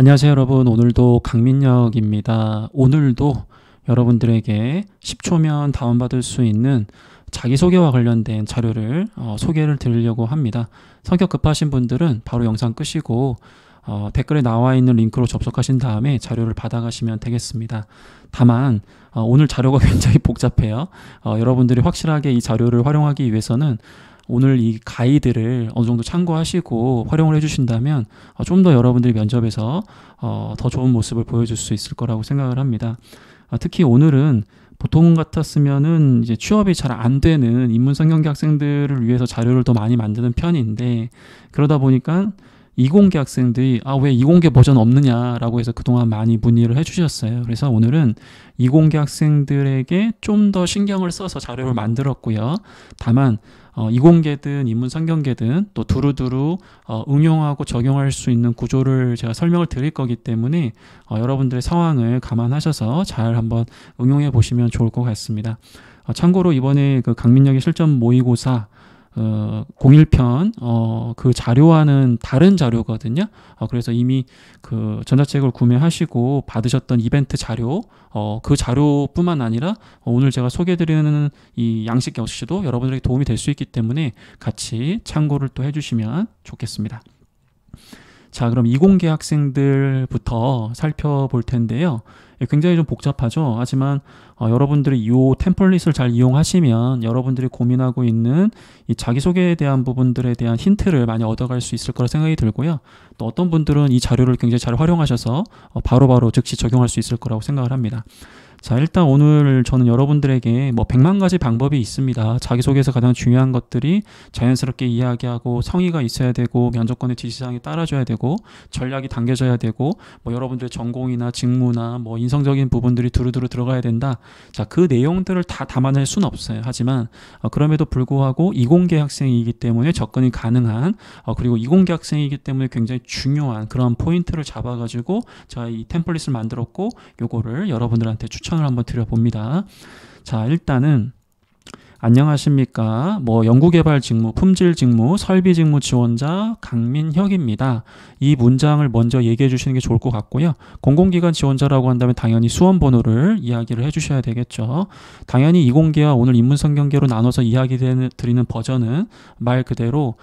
안녕하세요 여러분. 오늘도 강민혁입니다. 오늘도 여러분들에게 10초면 다운받을 수 있는 자기소개와 관련된 자료를 소개를 드리려고 합니다. 성격 급하신 분들은 바로 영상 끄시고 댓글에 나와 있는 링크로 접속하신 다음에 자료를 받아가시면 되겠습니다. 다만 오늘 자료가 굉장히 복잡해요. 여러분들이 확실하게 이 자료를 활용하기 위해서는 오늘 이 가이드를 어느 정도 참고하시고 활용을 해주신다면 좀 더 여러분들이 면접에서 더 좋은 모습을 보여줄 수 있을 거라고 생각을 합니다. 특히 오늘은 보통 같았으면은 이제 취업이 잘 안 되는 인문성경계 학생들을 위해서 자료를 더 많이 만드는 편인데, 그러다 보니까 이공계 학생들이 왜 이공계 버전 없느냐라고 해서 그동안 많이 문의를 해주셨어요. 그래서 오늘은 이공계 학생들에게 좀 더 신경을 써서 자료를 만들었고요. 다만 이공계든 인문상경계든 또 두루두루 응용하고 적용할 수 있는 구조를 제가 설명을 드릴 거기 때문에 여러분들의 상황을 감안하셔서 잘 한번 응용해 보시면 좋을 것 같습니다. 참고로 이번에 그 강민혁의 실전 모의고사 01편 그 자료와는 다른 자료거든요. 그래서 이미 그 전자책을 구매하시고 받으셨던 이벤트 자료, 그 자료뿐만 아니라 오늘 제가 소개해드리는 이 양식 역시도 여러분들에게 도움이 될 수 있기 때문에 같이 참고를 또 해주시면 좋겠습니다. 자, 그럼 이공계 학생들부터 살펴볼 텐데요. 굉장히 좀 복잡하죠. 하지만 여러분들이 이 템플릿을 잘 이용하시면 여러분들이 고민하고 있는 이 자기소개에 대한 부분들에 대한 힌트를 많이 얻어갈 수 있을 거라 생각이 들고요. 또 어떤 분들은 이 자료를 굉장히 잘 활용하셔서 바로바로 즉시 적용할 수 있을 거라고 생각을 합니다. 자, 일단 오늘 저는 여러분들에게 100만 가지 방법이 있습니다. 자기소개에서 가장 중요한 것들이 자연스럽게 이야기하고 성의가 있어야 되고 면접관의 지시사항에 따라줘야 되고 전략이 당겨져야 되고 여러분들의 전공이나 직무나 인성적인 부분들이 두루두루 들어가야 된다. 자, 그 내용들을 다 담아낼 수는 없어요. 하지만 그럼에도 불구하고 이공계 학생이기 때문에 접근이 가능한 그리고 이공계 학생이기 때문에 굉장히 중요한 그런 포인트를 잡아가지고 제가 이 템플릿을 만들었고 요거를 여러분들한테 추천을 한번 드려봅니다. 자, 일단은 안녕하십니까. 연구개발 직무, 품질 직무, 설비 직무 지원자 강민혁입니다. 이 문장을 먼저 얘기해 주시는 게 좋을 것 같고요. 공공기관 지원자라고 한다면 당연히 수험번호를 이야기를 해 주셔야 되겠죠. 당연히 이공계와 오늘 인문성경계로 나눠서 이야기 드리는 버전은 말 그대로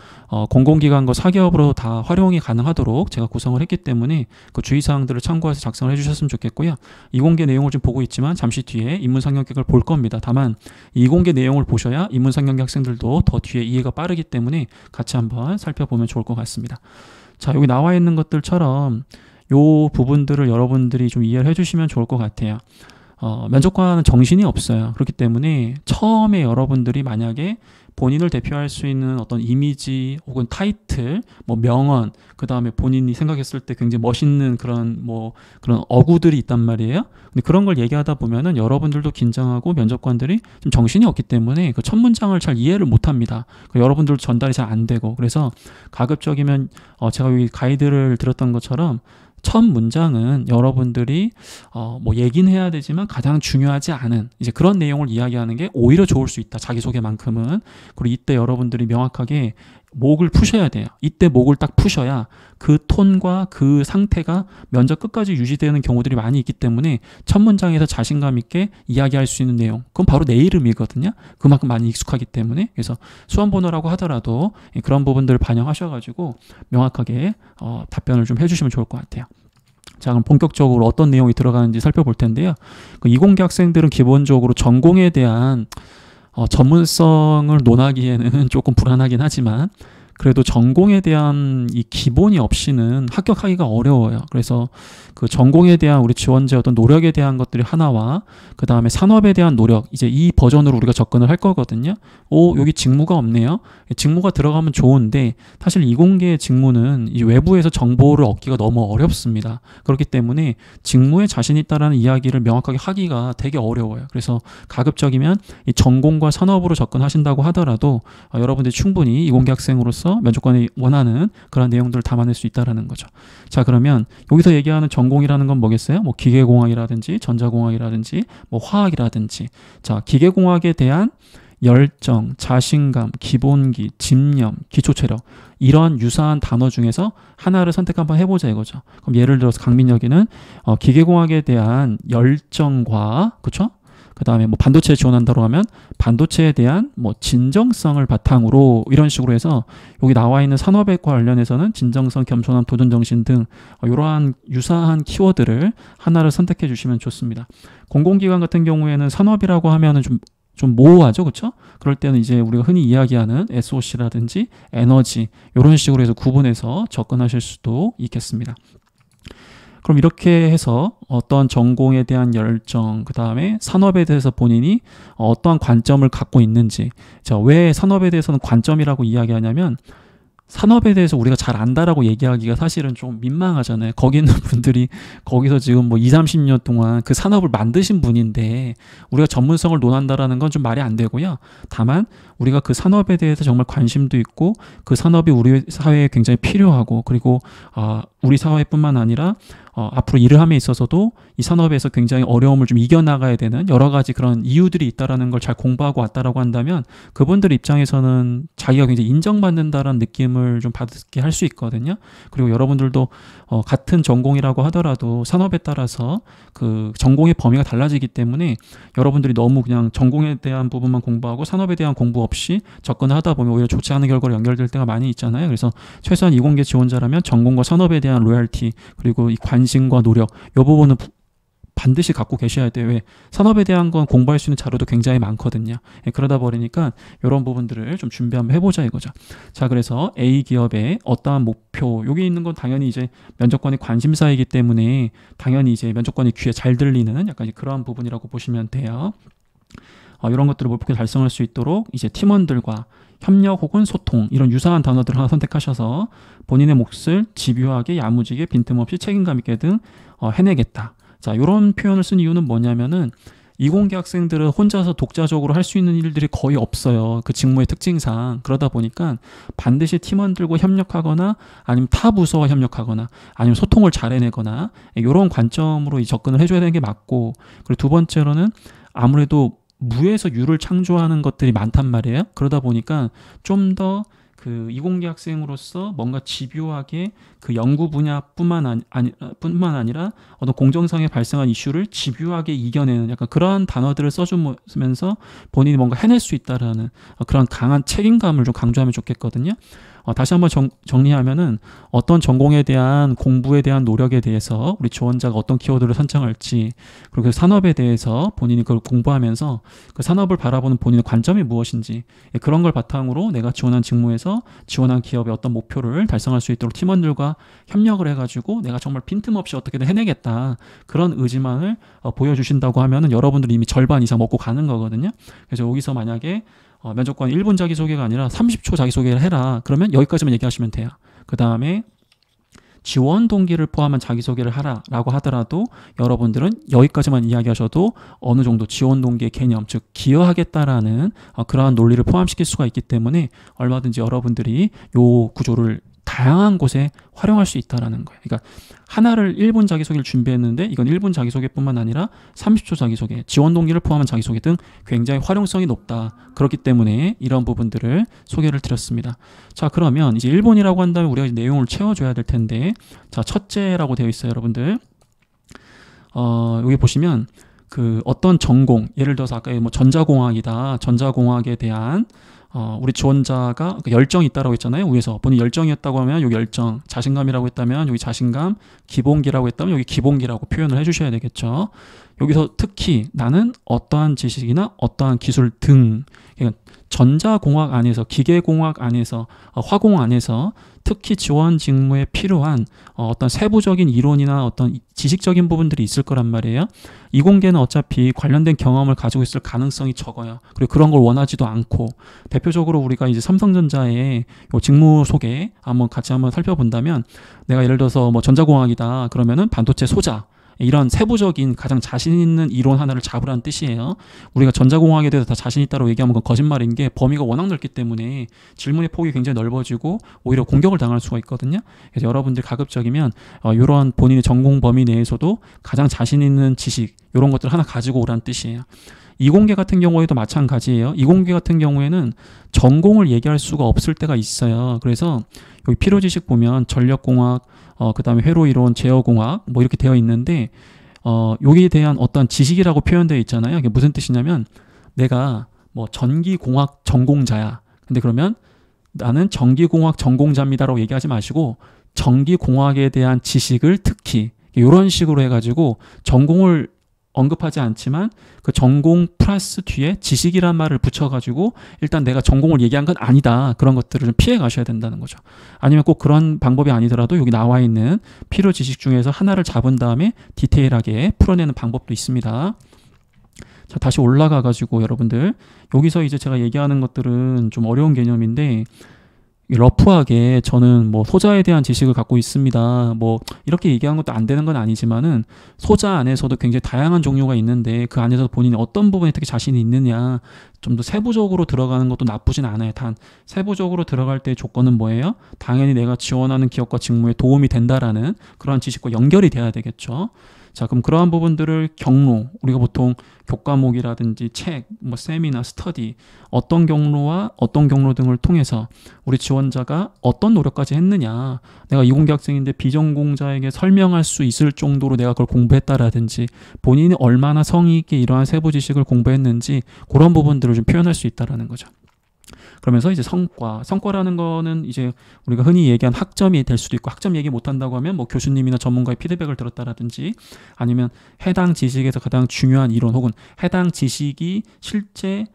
공공기관과 사기업으로 다 활용이 가능하도록 제가 구성을 했기 때문에 그 주의사항들을 참고해서 작성을 해 주셨으면 좋겠고요. 이공계 내용을 좀 보고 있지만 잠시 뒤에 인문성경계를 볼 겁니다. 다만 이공계 내용을 보셔야 인문상경계 학생들도 더 뒤에 이해가 빠르기 때문에 같이 한번 살펴보면 좋을 것 같습니다. 자, 여기 나와 있는 것들처럼 요 부분들을 여러분들이 좀 이해를 해주시면 좋을 것 같아요. 면접관은 정신이 없어요. 그렇기 때문에 처음에 여러분들이 만약에 본인을 대표할 수 있는 어떤 이미지 혹은 타이틀, 명언, 그 다음에 본인이 생각했을 때 굉장히 멋있는 그런 그런 어구들이 있단 말이에요. 근데 그런 걸 얘기하다 보면은 여러분들도 긴장하고 면접관들이 좀 정신이 없기 때문에 그 첫 문장을 잘 이해를 못 합니다. 여러분들도 전달이 잘 안 되고, 그래서 가급적이면 제가 여기 가이드를 드렸던 것처럼 첫 문장은 여러분들이 얘기는 해야 되지만 가장 중요하지 않은 이제 그런 내용을 이야기하는 게 오히려 좋을 수 있다. 자기소개만큼은. 그리고 이때 여러분들이 명확하게 목을 푸셔야 돼요. 이때 목을 딱 푸셔야 그 톤과 그 상태가 면접 끝까지 유지되는 경우들이 많이 있기 때문에 첫 문장에서 자신감 있게 이야기할 수 있는 내용, 그건 바로 내 이름이거든요. 그만큼 많이 익숙하기 때문에. 그래서 수험번호라고 하더라도 그런 부분들을 반영하셔가지고 명확하게 답변을 좀 해주시면 좋을 것 같아요. 자, 그럼 본격적으로 어떤 내용이 들어가는지 살펴볼 텐데요. 이공계 학생들은 기본적으로 전공에 대한 전문성을 논하기에는 조금 불안하긴 하지만 그래도 전공에 대한 이 기본이 없이는 합격하기가 어려워요. 그래서 그 전공에 대한 우리 지원자의 어떤 노력에 대한 것들이 하나와 그 다음에 산업에 대한 노력, 이제 이 버전으로 우리가 접근을 할 거거든요. 여기 직무가 없네요. 직무가 들어가면 좋은데 사실 이공계의 직무는 이 외부에서 정보를 얻기가 너무 어렵습니다. 그렇기 때문에 직무에 자신 있다라는 이야기를 명확하게 하기가 되게 어려워요. 그래서 가급적이면 이 전공과 산업으로 접근하신다고 하더라도 여러분들이 충분히 이공계 학생으로서 면접관이 원하는 그런 내용들을 담아낼 수 있다는 거죠. 자, 그러면 여기서 얘기하는 전공이라는 건 뭐겠어요? 기계공학이라든지 전자공학이라든지 화학이라든지. 자, 기계공학에 대한 열정, 자신감, 기본기, 집념, 기초체력 이런 유사한 단어 중에서 하나를 선택 한번 해보자 이거죠. 그럼 예를 들어서 강민혁이는 기계공학에 대한 열정과 그쵸? 그 다음에 뭐 반도체에 지원한다고 하면 반도체에 대한 뭐 진정성을 바탕으로 이런 식으로 해서 여기 나와 있는 산업에 관련해서는 진정성, 겸손함, 도전정신 등 이러한 유사한 키워드를 하나를 선택해 주시면 좋습니다. 공공기관 같은 경우에는 산업이라고 하면은 좀 모호하죠, 그렇죠? 그럴 때는 이제 우리가 흔히 이야기하는 SOC라든지 에너지 이런 식으로 해서 구분해서 접근하실 수도 있겠습니다. 그럼 이렇게 해서 어떤 전공에 대한 열정, 그 다음에 산업에 대해서 본인이 어떠한 관점을 갖고 있는지, 자, 왜 산업에 대해서는 관점이라고 이야기하냐면 산업에 대해서 우리가 잘 안다라고 얘기하기가 사실은 좀 민망하잖아요. 거기 있는 분들이 거기서 지금 뭐 20, 30년 동안 그 산업을 만드신 분인데 우리가 전문성을 논한다라는 건 좀 말이 안 되고요. 다만 우리가 그 산업에 대해서 정말 관심도 있고 그 산업이 우리 사회에 굉장히 필요하고 그리고 우리 사회뿐만 아니라 앞으로 일을 함에 있어서도 이 산업에서 굉장히 어려움을 좀 이겨나가야 되는 여러 가지 그런 이유들이 있다라는 걸 잘 공부하고 왔다라고 한다면 그분들 입장에서는 자기가 굉장히 인정받는다라는 느낌을 좀 받게 할 수 있거든요. 그리고 여러분들도 같은 전공이라고 하더라도 산업에 따라서 그 전공의 범위가 달라지기 때문에 여러분들이 너무 그냥 전공에 대한 부분만 공부하고 산업에 대한 공부 없이 접근을 하다 보면 오히려 좋지 않은 결과로 연결될 때가 많이 있잖아요. 그래서 최소한 이공계 지원자라면 전공과 산업에 대한 로열티 그리고 이 관심과 노력 이 부분은 반드시 갖고 계셔야 돼요. 왜? 산업에 대한 건 공부할 수 있는 자료도 굉장히 많거든요. 그러다 보니까 이런 부분들을 좀 준비 한번 해보자 이거죠. 자, 그래서 A 기업의 어떠한 목표, 여기 있는 건 당연히 이제 면접관의 관심사이기 때문에 당연히 이제 면접관의 귀에 잘 들리는 약간 그러한 부분이라고 보시면 돼요. 이런 것들을 목표 달성할 수 있도록 이제 팀원들과 협력 혹은 소통 이런 유사한 단어들을 하나 선택하셔서 본인의 몫을 집요하게 야무지게 빈틈없이 책임감 있게 등 해내겠다. 자, 이런 표현을 쓴 이유는 뭐냐면은 이공계 학생들은 혼자서 독자적으로 할 수 있는 일들이 거의 없어요. 그 직무의 특징상. 그러다 보니까 반드시 팀원들과 협력하거나 아니면 타 부서와 협력하거나 아니면 소통을 잘 해내거나 이런 관점으로 이 접근을 해줘야 되는 게 맞고, 그리고 두 번째로는 아무래도 무에서 유를 창조하는 것들이 많단 말이에요. 그러다 보니까 좀 더 그 이공계 학생으로서 뭔가 집요하게 그 연구 분야뿐만 아니라 어떤 공정상에 발생한 이슈를 집요하게 이겨내는 약간 그러한 단어들을 써주면서 본인이 뭔가 해낼 수 있다라는 그런 강한 책임감을 좀 강조하면 좋겠거든요. 다시 한번 정리하면은 어떤 전공에 대한 공부에 대한 노력에 대해서 우리 지원자가 어떤 키워드를 선정할지, 그리고 그 산업에 대해서 본인이 그걸 공부하면서 그 산업을 바라보는 본인의 관점이 무엇인지, 그런 걸 바탕으로 내가 지원한 직무에서 지원한 기업의 어떤 목표를 달성할 수 있도록 팀원들과 협력을 해가지고 내가 정말 빈틈없이 어떻게든 해내겠다, 그런 의지만을 보여주신다고 하면은 여러분들이 이미 절반 이상 먹고 가는 거거든요. 그래서 여기서 만약에 면접관 1분 자기소개가 아니라 30초 자기소개를 해라. 그러면 여기까지만 얘기하시면 돼요. 그 다음에 지원 동기를 포함한 자기소개를 하라라고 하더라도 여러분들은 여기까지만 이야기하셔도 어느 정도 지원 동기의 개념, 즉 기여하겠다라는 그러한 논리를 포함시킬 수가 있기 때문에 얼마든지 여러분들이 요 구조를 다양한 곳에 활용할 수 있다라는 거예요. 그러니까 하나를 1분 자기소개를 준비했는데 이건 1분 자기소개뿐만 아니라 30초 자기소개, 지원 동기를 포함한 자기소개 등 굉장히 활용성이 높다. 그렇기 때문에 이런 부분들을 소개를 드렸습니다. 자, 그러면 이제 1분이라고 한다면 우리가 내용을 채워줘야 될 텐데, 자, 첫째라고 되어 있어요, 여러분들. 여기 보시면 그 어떤 전공, 예를 들어서 아까 뭐 전자공학이다. 전자공학에 대한 우리 지원자가 열정이 있다라고 했잖아요. 위에서 본인 열정이었다고 하면 여기 열정, 자신감이라고 했다면 여기 자신감, 기본기라고 했다면 여기 기본기라고 표현을 해주셔야 되겠죠. 여기서 특히 나는 어떠한 지식이나 어떠한 기술 등, 그러니까 전자공학 안에서, 기계공학 안에서, 화공 안에서 특히 지원 직무에 필요한 어떤 세부적인 이론이나 어떤 지식적인 부분들이 있을 거란 말이에요. 이공계는 어차피 관련된 경험을 가지고 있을 가능성이 적어요. 그리고 그런 걸 원하지도 않고, 대표적으로 우리가 이제 삼성전자의 직무 소개 같이 한번 살펴본다면, 내가 예를 들어서 뭐 전자공학이다 그러면은 반도체 소자, 이런 세부적인 가장 자신 있는 이론 하나를 잡으라는 뜻이에요. 우리가 전자공학에 대해서 다 자신 있다고 얘기하면 그건 거짓말인 게 범위가 워낙 넓기 때문에 질문의 폭이 굉장히 넓어지고 오히려 공격을 당할 수가 있거든요. 그래서 여러분들 가급적이면 이런 본인의 전공 범위 내에서도 가장 자신 있는 지식 이런 것들 하나 가지고 오라는 뜻이에요. 이공계 같은 경우에도 마찬가지예요. 이공계 같은 경우에는 전공을 얘기할 수가 없을 때가 있어요. 그래서 여기 필요 지식 보면 전력공학, 그 다음에 회로이론, 제어공학 뭐 이렇게 되어 있는데 여기에 대한 어떤 지식이라고 표현되어 있잖아요. 이게 무슨 뜻이냐면 내가 뭐 전기공학 전공자야. 근데 그러면 나는 전기공학 전공자입니다라고 얘기하지 마시고 전기공학에 대한 지식을 특히 이런 식으로 해가지고 전공을 언급하지 않지만 그 전공 플러스 뒤에 지식이란 말을 붙여가지고 일단 내가 전공을 얘기한 건 아니다. 그런 것들을 좀 피해 가셔야 된다는 거죠. 아니면 꼭 그런 방법이 아니더라도 여기 나와 있는 필요 지식 중에서 하나를 잡은 다음에 디테일하게 풀어내는 방법도 있습니다. 자, 다시 올라가가지고 여러분들 여기서 이제 제가 얘기하는 것들은 좀 어려운 개념인데 러프하게 저는 뭐 소자에 대한 지식을 갖고 있습니다. 뭐 이렇게 얘기하는 것도 안 되는 건 아니지만은 소자 안에서도 굉장히 다양한 종류가 있는데 그 안에서 본인이 어떤 부분에 특히 자신이 있느냐 좀 더 세부적으로 들어가는 것도 나쁘진 않아요. 단 세부적으로 들어갈 때의 조건은 뭐예요? 당연히 내가 지원하는 기업과 직무에 도움이 된다라는 그런 지식과 연결이 돼야 되겠죠. 자, 그럼 그러한 부분들을 경로, 우리가 보통 교과목이라든지 책, 뭐 세미나, 스터디, 어떤 경로와 어떤 경로 등을 통해서 우리 지원자가 어떤 노력까지 했느냐, 내가 이공계 학생인데 비전공자에게 설명할 수 있을 정도로 내가 그걸 공부했다라든지 본인이 얼마나 성의 있게 이러한 세부 지식을 공부했는지 그런 부분들을 좀 표현할 수 있다라는 거죠. 그러면서 이제 성과라는 거는 이제 우리가 흔히 얘기한 학점이 될 수도 있고 학점 얘기 못한다고 하면 뭐 교수님이나 전문가의 피드백을 들었다라든지 아니면 해당 지식에서 가장 중요한 이론 혹은 해당 지식이 실제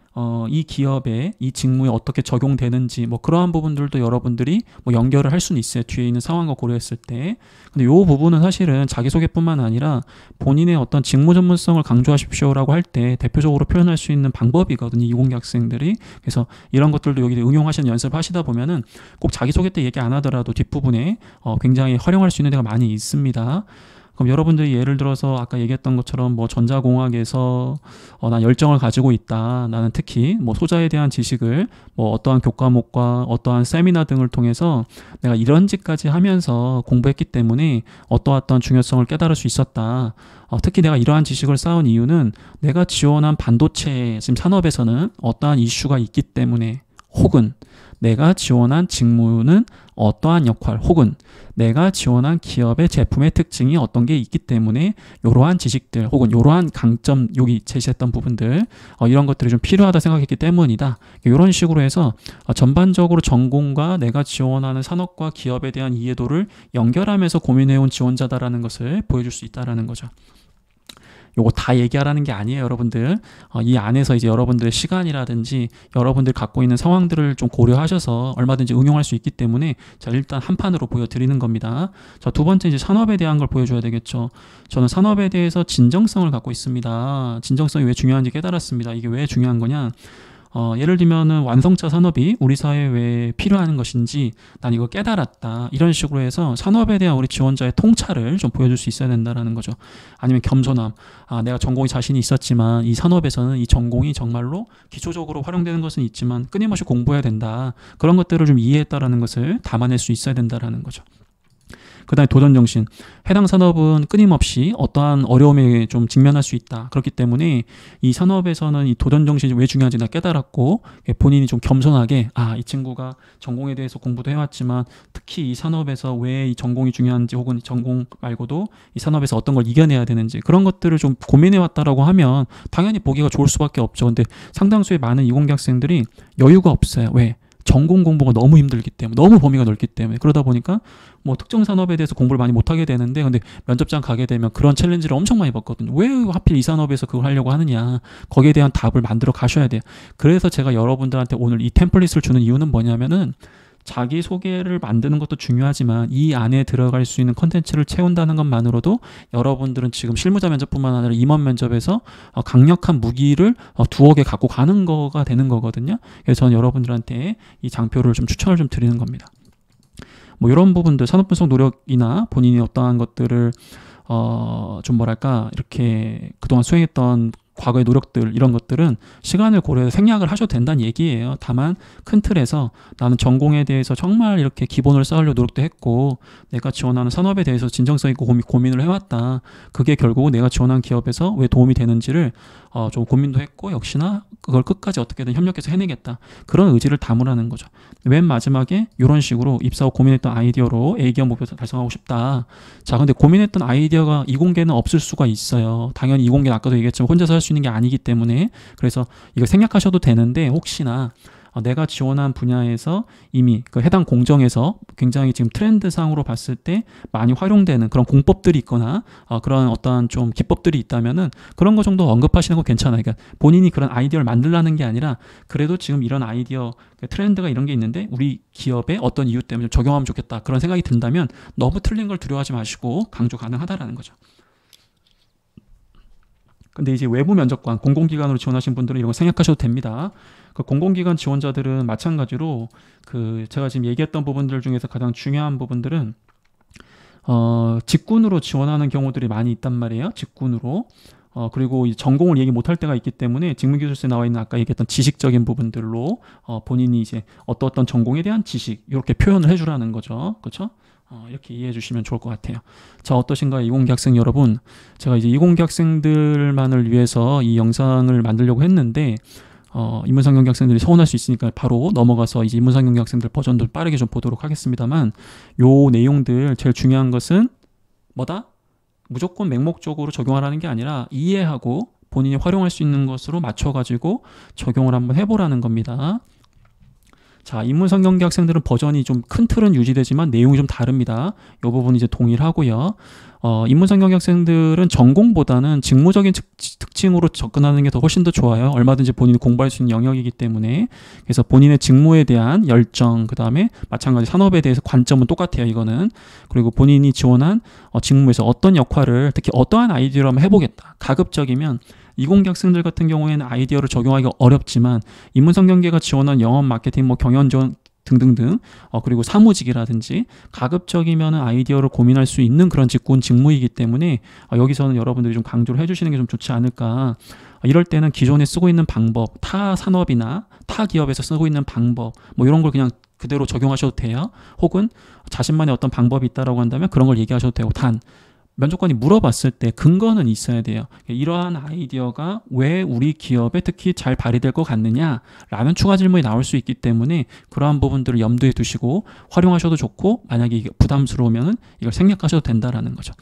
이 기업에 이 직무에 어떻게 적용되는지 뭐 그러한 부분들도 여러분들이 뭐 연결을 할 수는 있어요. 뒤에 있는 상황과 고려했을 때. 근데 이 부분은 사실은 자기소개뿐만 아니라 본인의 어떤 직무 전문성을 강조하십시오라고 할 때 대표적으로 표현할 수 있는 방법이거든요. 이공계 학생들이. 그래서 이런 것들도 여기 응용하시는 연습하시다 보면은 꼭 자기소개 때 얘기 안 하더라도 뒷부분에 굉장히 활용할 수 있는 데가 많이 있습니다. 그럼 여러분들이 예를 들어서 아까 얘기했던 것처럼 뭐 전자공학에서 난 열정을 가지고 있다. 나는 특히 뭐 소자에 대한 지식을 뭐 어떠한 교과목과 어떠한 세미나 등을 통해서 내가 이런 짓까지 하면서 공부했기 때문에 어떠한 중요성을 깨달을 수 있었다. 특히 내가 이러한 지식을 쌓은 이유는 내가 지원한 반도체 지금 산업에서는 어떠한 이슈가 있기 때문에 혹은 내가 지원한 직무는 어떠한 역할 혹은 내가 지원한 기업의 제품의 특징이 어떤 게 있기 때문에 이러한 지식들 혹은 이러한 강점 여기 제시했던 부분들 이런 것들이 좀 필요하다 생각했기 때문이다. 이런 식으로 해서 전반적으로 전공과 내가 지원하는 산업과 기업에 대한 이해도를 연결하면서 고민해온 지원자다라는 것을 보여줄 수 있다라는 거죠. 요거 다 얘기하라는 게 아니에요, 여러분들. 이 안에서 이제 여러분들의 시간이라든지 여러분들 갖고 있는 상황들을 좀 고려하셔서 얼마든지 응용할 수 있기 때문에 자, 일단 한 판으로 보여드리는 겁니다. 자, 두 번째 이제 산업에 대한 걸 보여줘야 되겠죠. 저는 산업에 대해서 진정성을 갖고 있습니다. 진정성이 왜 중요한지 깨달았습니다. 이게 왜 중요한 거냐? 예를 들면은 완성차 산업이 우리 사회에 왜 필요한 것인지 난 이거 깨달았다. 이런 식으로 해서 산업에 대한 우리 지원자의 통찰을 좀 보여줄 수 있어야 된다는 거죠. 아니면 겸손함. 내가 전공이 자신이 있었지만 이 산업에서는 이 전공이 정말로 기초적으로 활용되는 것은 있지만 끊임없이 공부해야 된다. 그런 것들을 좀 이해했다라는 것을 담아낼 수 있어야 된다라는 거죠. 그 다음에 도전정신. 해당 산업은 끊임없이 어떠한 어려움에 좀 직면할 수 있다. 그렇기 때문에 이 산업에서는 이 도전정신이 왜 중요한지 나 깨달았고 본인이 좀 겸손하게 이 친구가 전공에 대해서 공부도 해왔지만 특히 이 산업에서 왜 이 전공이 중요한지 혹은 전공 말고도 이 산업에서 어떤 걸 이겨내야 되는지 그런 것들을 좀 고민해왔다라고 하면 당연히 보기가 좋을 수밖에 없죠. 근데 상당수의 많은 이공계 학생들이 여유가 없어요. 왜? 전공 공부가 너무 힘들기 때문에 너무 범위가 넓기 때문에 그러다 보니까 뭐 특정 산업에 대해서 공부를 많이 못하게 되는데 근데 면접장 가게 되면 그런 챌린지를 엄청 많이 받거든요. 왜 하필 이 산업에서 그걸 하려고 하느냐. 거기에 대한 답을 만들어 가셔야 돼요. 그래서 제가 여러분들한테 오늘 이 템플릿을 주는 이유는 뭐냐면은 자기소개를 만드는 것도 중요하지만 이 안에 들어갈 수 있는 컨텐츠를 채운다는 것만으로도 여러분들은 지금 실무자 면접뿐만 아니라 임원 면접에서 강력한 무기를 두어 개 갖고 가는 거가 되는 거거든요. 그래서 저는 여러분들한테 이 장표를 좀 추천을 좀 드리는 겁니다. 뭐 이런 부분들 산업분석 노력이나 본인이 어떠한 것들을 좀 뭐랄까 이렇게 그동안 수행했던 과거의 노력들 이런 것들은 시간을 고려해서 생략을 하셔도 된다는 얘기예요. 다만 큰 틀에서 나는 전공에 대해서 정말 이렇게 기본을 쌓으려고 노력도 했고 내가 지원하는 산업에 대해서 진정성 있고 고민을 해왔다. 그게 결국 내가 지원한 기업에서 왜 도움이 되는지를 좀 고민도 했고 역시나 그걸 끝까지 어떻게든 협력해서 해내겠다. 그런 의지를 담으라는 거죠. 맨 마지막에 이런 식으로 입사 후 고민했던 아이디어로 A기업 목표 달성하고 싶다. 자, 근데 고민했던 아이디어가 이공계는 없을 수가 있어요. 당연히 이공계는 아까도 얘기했지만 혼자서 할 수 있는 게 아니기 때문에 그래서 이거 생략하셔도 되는데 혹시나 내가 지원한 분야에서 이미 그 해당 공정에서 굉장히 지금 트렌드상으로 봤을 때 많이 활용되는 그런 공법들이 있거나 그런 어떠한 좀 기법들이 있다면은 그런 거 정도 언급하시는 거 괜찮아요. 그러니까 본인이 그런 아이디어를 만들라는 게 아니라 그래도 지금 이런 아이디어 트렌드가 이런 게 있는데 우리 기업에 어떤 이유 때문에 좀 적용하면 좋겠다. 그런 생각이 든다면 너무 틀린 걸 두려워하지 마시고 강조 가능하다라는 거죠. 근데 이제 외부 면접관, 공공기관으로 지원하신 분들은 이런 거 생각하셔도 됩니다. 그 공공기관 지원자들은 마찬가지로 그 제가 지금 얘기했던 부분들 중에서 가장 중요한 부분들은 직군으로 지원하는 경우들이 많이 있단 말이에요. 직군으로. 그리고 이 전공을 얘기 못할 때가 있기 때문에 직무기술서에 나와 있는 아까 얘기했던 지식적인 부분들로 본인이 이제 어떤 전공에 대한 지식 이렇게 표현을 해주라는 거죠. 그렇죠? 이렇게 이해해 주시면 좋을 것 같아요. 자, 어떠신가요? 이공계 학생 여러분. 제가 이제 이공계 학생들만을 위해서 이 영상을 만들려고 했는데 인문상경계 학생들이 서운할 수 있으니까 바로 넘어가서 이제 인문상경계 학생들 버전들 빠르게 좀 보도록 하겠습니다만 요 내용들 제일 중요한 것은 뭐다? 무조건 맹목적으로 적용하라는 게 아니라 이해하고 본인이 활용할 수 있는 것으로 맞춰가지고 적용을 한번 해보라는 겁니다. 자, 인문상경계 학생들은 버전이 좀 큰 틀은 유지되지만 내용이 좀 다릅니다. 이 부분 이제 동일하고요. 인문상경계 학생들은 전공보다는 직무적인 특징으로 접근하는 게 더 훨씬 더 좋아요. 얼마든지 본인이 공부할 수 있는 영역이기 때문에. 그래서 본인의 직무에 대한 열정, 그 다음에 마찬가지 산업에 대해서 관점은 똑같아요. 이거는. 그리고 본인이 지원한 직무에서 어떤 역할을 특히 어떠한 아이디어로 한번 해보겠다. 가급적이면 이공계 학생들 같은 경우에는 아이디어를 적용하기가 어렵지만 인문상경계가 지원한 영업, 마케팅, 뭐 경영 지원 등등등 그리고 사무직이라든지 가급적이면 아이디어를 고민할 수 있는 그런 직군 직무이기 때문에 여기서는 여러분들이 좀 강조를 해주시는 게 좀 좋지 않을까. 이럴 때는 기존에 쓰고 있는 방법, 타 산업이나 타 기업에서 쓰고 있는 방법 뭐 이런 걸 그냥 그대로 적용하셔도 돼요. 혹은 자신만의 어떤 방법이 있다라고 한다면 그런 걸 얘기하셔도 되고 단 면접관이 물어봤을 때 근거는 있어야 돼요. 이러한 아이디어가 왜 우리 기업에 특히 잘 발휘될 것 같느냐 라는 추가 질문이 나올 수 있기 때문에 그러한 부분들을 염두에 두시고 활용하셔도 좋고 만약에 이게 부담스러우면 이걸 생략하셔도 된다라는 거죠.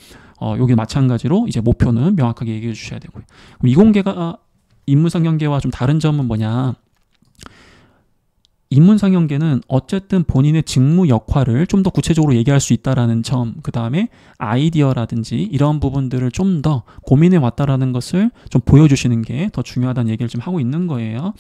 여기 마찬가지로 이제 목표는 명확하게 얘기해 주셔야 되고요. 그럼 이공계가 인문상경계와 좀 다른 점은 뭐냐? 인문상경계는 어쨌든 본인의 직무 역할을 좀 더 구체적으로 얘기할 수 있다라는 점, 그 다음에 아이디어라든지 이런 부분들을 좀 더 고민해 왔다라는 것을 좀 보여주시는 게 더 중요하다는 얘기를 지금 하고 있는 거예요.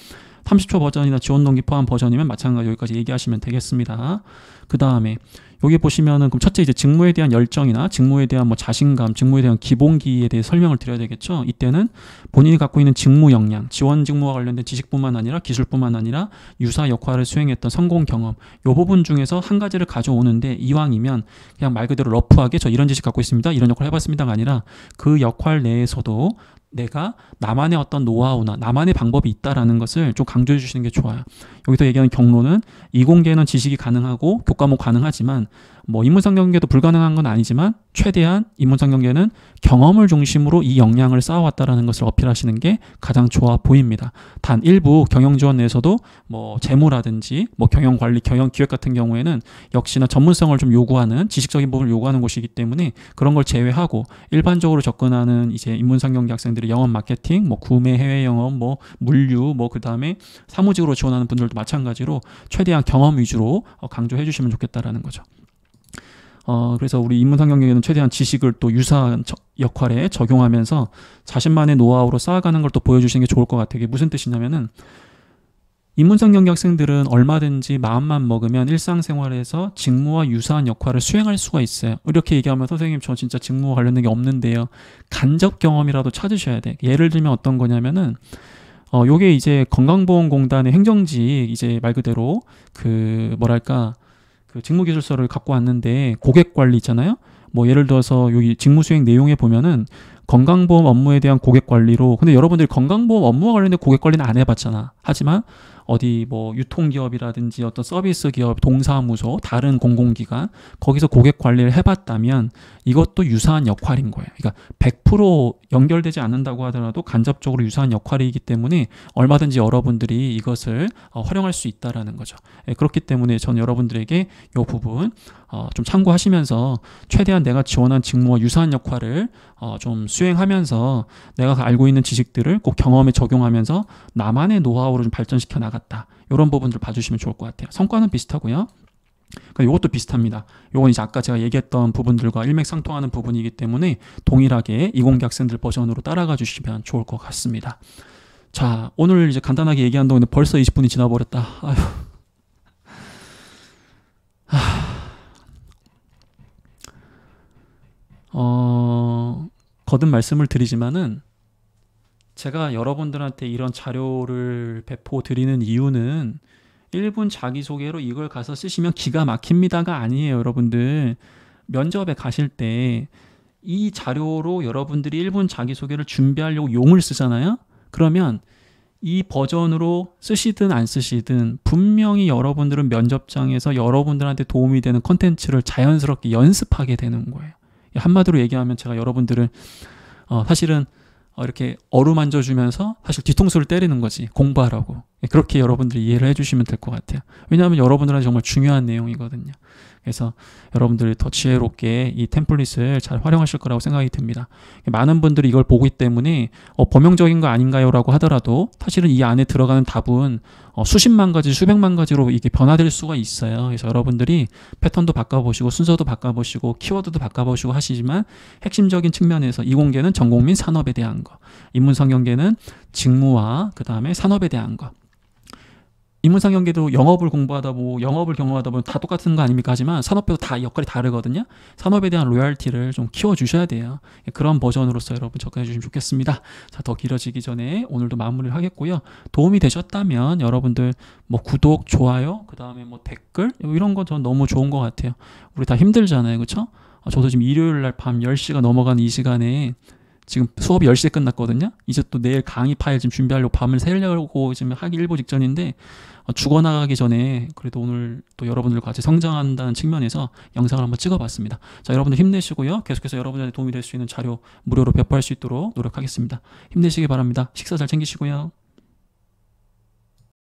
30초 버전이나 지원 동기 포함 버전이면 마찬가지 여기까지 얘기하시면 되겠습니다. 그 다음에 여기 보시면은 그럼 첫째 이제 직무에 대한 열정이나 직무에 대한 뭐 자신감, 직무에 대한 기본기에 대해 설명을 드려야 되겠죠. 이때는 본인이 갖고 있는 직무 역량, 지원 직무와 관련된 지식뿐만 아니라 기술뿐만 아니라 유사 역할을 수행했던 성공 경험, 이 부분 중에서 한 가지를 가져오는데 이왕이면 그냥 말 그대로 러프하게 저 이런 지식 갖고 있습니다, 이런 역할 해봤습니다가 아니라 그 역할 내에서도 내가 나만의 어떤 노하우나 나만의 방법이 있다라는 것을 좀 강조해 주시는 게 좋아요. 여기서 얘기하는 경로는 이공계는 지식이 가능하고 교과목 가능하지만 뭐 인문상경계도 불가능한 건 아니지만 최대한 인문상경계는 경험을 중심으로 이 역량을 쌓아왔다라는 것을 어필하시는 게 가장 좋아 보입니다. 단 일부 경영지원 내에서도 뭐 재무라든지 뭐 경영관리, 경영기획 같은 경우에는 역시나 전문성을 좀 요구하는 지식적인 부분을 요구하는 곳이기 때문에 그런 걸 제외하고 일반적으로 접근하는 이제 인문상경계 학생들이 영업 마케팅, 뭐 구매 해외 영업, 뭐 물류, 뭐 그 다음에 사무직으로 지원하는 분들도 마찬가지로 최대한 경험 위주로 강조해 주시면 좋겠다라는 거죠. 그래서 우리 인문상경계는 최대한 지식을 또 유사한 역할에 적용하면서 자신만의 노하우로 쌓아가는 걸 또 보여주시는 게 좋을 것 같아요. 이게 무슨 뜻이냐면은 인문상경계 학생들은 얼마든지 마음만 먹으면 일상생활에서 직무와 유사한 역할을 수행할 수가 있어요. 이렇게 얘기하면 선생님 저 진짜 직무와 관련된 게 없는데요. 간접 경험이라도 찾으셔야 돼. 예를 들면 어떤 거냐면은 요게 이제 건강보험공단의 행정직 이제 말 그대로 그 뭐랄까 그 직무기술서를 갖고 왔는데 고객 관리 있잖아요. 뭐 예를 들어서 여기 직무 수행 내용에 보면은 건강보험 업무에 대한 고객 관리로, 근데 여러분들이 건강보험 업무와 관련된 고객 관리는 안 해봤잖아. 하지만 어디 뭐 유통기업이라든지 어떤 서비스 기업, 동사무소, 다른 공공기관 거기서 고객 관리를 해봤다면 이것도 유사한 역할인 거예요. 그러니까 100% 연결되지 않는다고 하더라도 간접적으로 유사한 역할이기 때문에 얼마든지 여러분들이 이것을 활용할 수 있다라는 거죠. 그렇기 때문에 저는 여러분들에게 이 부분 좀 참고하시면서 최대한 내가 지원한 직무와 유사한 역할을 좀 수행하면서 내가 알고 있는 지식들을 꼭 경험에 적용하면서 나만의 노하우를 좀 발전시켜 나갔다. 이런 부분들 봐주시면 좋을 것 같아요. 성과는 비슷하고요. 이것도 비슷합니다. 이건 이제 아까 제가 얘기했던 부분들과 일맥상통하는 부분이기 때문에 동일하게 이공계 학생들 버전으로 따라가 주시면 좋을 것 같습니다. 자, 오늘 이제 간단하게 얘기한 동안에 벌써 20분이 지나버렸다. 거듭 말씀을 드리지만은 제가 여러분들한테 이런 자료를 배포 드리는 이유는 1분 자기소개로 이걸 가서 쓰시면 기가 막힙니다가 아니에요. 여러분들 면접에 가실 때 이 자료로 여러분들이 1분 자기소개를 준비하려고 용을 쓰잖아요. 그러면 이 버전으로 쓰시든 안 쓰시든 분명히 여러분들은 면접장에서 여러분들한테 도움이 되는 컨텐츠를 자연스럽게 연습하게 되는 거예요. 한마디로 얘기하면 제가 여러분들을 사실은 이렇게 어루만져주면서 사실 뒤통수를 때리는 거지, 공부하라고. 그렇게 여러분들이 이해를 해주시면 될 것 같아요. 왜냐하면 여러분들한테 정말 중요한 내용이거든요. 그래서 여러분들이 더 지혜롭게 이 템플릿을 잘 활용하실 거라고 생각이 듭니다. 많은 분들이 이걸 보기 때문에 범용적인 거 아닌가요? 라고 하더라도 사실은 이 안에 들어가는 답은 수십만 가지, 수백만 가지로 이게 변화될 수가 있어요. 그래서 여러분들이 패턴도 바꿔보시고 순서도 바꿔보시고 키워드도 바꿔보시고 하시지만 핵심적인 측면에서 이공계는 전국민 산업에 대한 거, 인문상경계는 직무와 그 다음에 산업에 대한 거. 인문상경계도 영업을 공부하다 보고 영업을 경험하다 보면 다 똑같은 거 아닙니까? 하지만 산업별로 다 역할이 다르거든요. 산업에 대한 로열티를 좀 키워주셔야 돼요. 그런 버전으로서 여러분 접근해 주시면 좋겠습니다. 자, 더 길어지기 전에 오늘도 마무리를 하겠고요. 도움이 되셨다면 여러분들 뭐 구독, 좋아요, 그 다음에 뭐 댓글 이런 거 전 너무 좋은 것 같아요. 우리 다 힘들잖아요. 그렇죠? 저도 지금 일요일 날 밤 10시가 넘어가는 이 시간에 지금 수업이 10시에 끝났거든요. 이제 또 내일 강의 파일 지금 준비하려고 밤을 새려고 지금 하기 일보 직전인데 죽어나가기 전에 그래도 오늘 또 여러분들과 같이 성장한다는 측면에서 영상을 한번 찍어봤습니다. 자, 여러분들 힘내시고요. 계속해서 여러분들한테 도움이 될 수 있는 자료 무료로 배포할 수 있도록 노력하겠습니다. 힘내시기 바랍니다. 식사 잘 챙기시고요.